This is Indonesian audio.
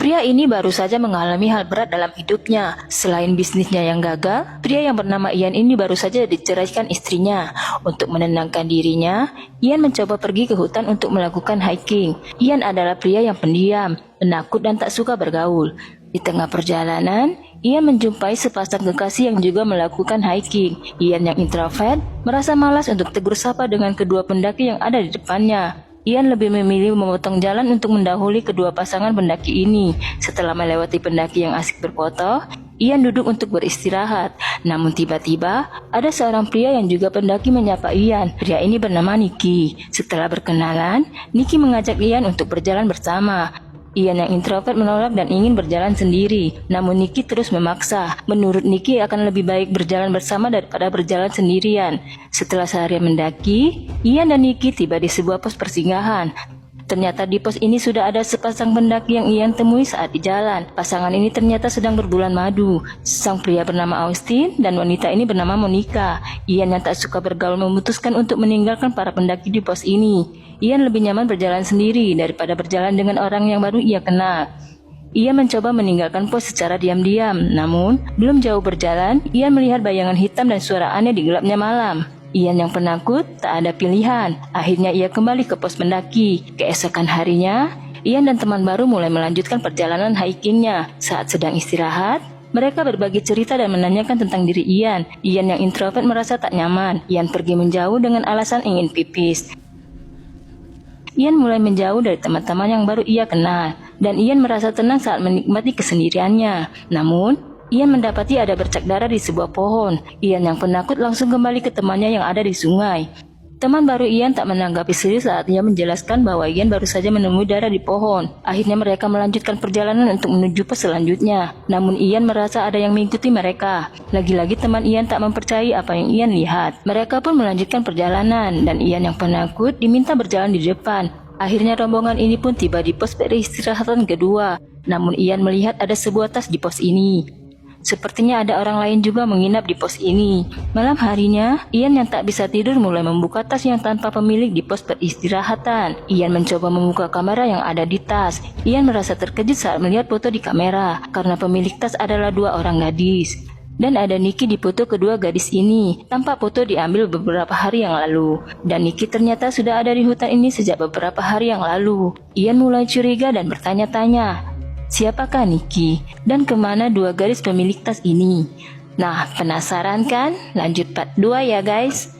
Pria ini baru saja mengalami hal berat dalam hidupnya. Selain bisnisnya yang gagal, pria yang bernama Ian ini baru saja diceraikan istrinya. Untuk menenangkan dirinya, Ian mencoba pergi ke hutan untuk melakukan hiking. Ian adalah pria yang pendiam, penakut dan tak suka bergaul. Di tengah perjalanan, Ian menjumpai sepasang kekasih yang juga melakukan hiking. Ian yang introvert merasa malas untuk tegur sapa dengan kedua pendaki yang ada di depannya. Ian lebih memilih memotong jalan untuk mendahului kedua pasangan pendaki ini. Setelah melewati pendaki yang asik berfoto, Ian duduk untuk beristirahat. Namun tiba-tiba, ada seorang pria yang juga pendaki menyapa Ian. Pria ini bernama Nicky. Setelah berkenalan, Nicky mengajak Ian untuk berjalan bersama. Ian yang introvert menolak dan ingin berjalan sendiri. Namun Nicky terus memaksa. Menurut Nicky akan lebih baik berjalan bersama daripada berjalan sendirian. Setelah seharian mendaki, Ian dan Nicky tiba di sebuah pos persinggahan. Ternyata di pos ini sudah ada sepasang pendaki yang Ian temui saat di jalan. Pasangan ini ternyata sedang berbulan madu. Sang pria bernama Austin dan wanita ini bernama Monica. Ian yang tak suka bergaul memutuskan untuk meninggalkan para pendaki di pos ini. Ian lebih nyaman berjalan sendiri daripada berjalan dengan orang yang baru ia kenal. Ia mencoba meninggalkan pos secara diam-diam, namun belum jauh berjalan, Ian melihat bayangan hitam dan suara aneh di gelapnya malam. Ian yang penakut tak ada pilihan. Akhirnya ia kembali ke pos pendaki. Keesokan harinya, Ian dan teman baru mulai melanjutkan perjalanan hikingnya. Saat sedang istirahat, mereka berbagi cerita dan menanyakan tentang diri Ian. Ian yang introvert merasa tak nyaman. Ian pergi menjauh dengan alasan ingin pipis. Ian mulai menjauh dari teman-teman yang baru ia kenal, dan Ian merasa tenang saat menikmati kesendiriannya. Namun, Ian mendapati ada bercak darah di sebuah pohon. Ian yang penakut langsung kembali ke temannya yang ada di sungai. Teman baru Ian tak menanggapi serius saat ia menjelaskan bahwa Ian baru saja menemui darah di pohon. Akhirnya mereka melanjutkan perjalanan untuk menuju pos selanjutnya. Namun Ian merasa ada yang mengikuti mereka. Lagi-lagi teman Ian tak mempercayai apa yang Ian lihat. Mereka pun melanjutkan perjalanan dan Ian yang penakut diminta berjalan di depan. Akhirnya rombongan ini pun tiba di pos peristirahatan kedua. Namun Ian melihat ada sebuah tas di pos ini. Sepertinya ada orang lain juga menginap di pos ini. Malam harinya, Ian yang tak bisa tidur mulai membuka tas yang tanpa pemilik di pos peristirahatan. Ian mencoba membuka kamera yang ada di tas. Ian merasa terkejut saat melihat foto di kamera, karena pemilik tas adalah dua orang gadis. Dan ada Nicky di foto kedua gadis ini. Tampak foto diambil beberapa hari yang lalu. Dan Nicky ternyata sudah ada di hutan ini sejak beberapa hari yang lalu. Ian mulai curiga dan bertanya-tanya, siapakah Nicky? Dan kemana dua gadis pemilik tas ini? Nah, penasaran kan? Lanjut part 2 ya guys.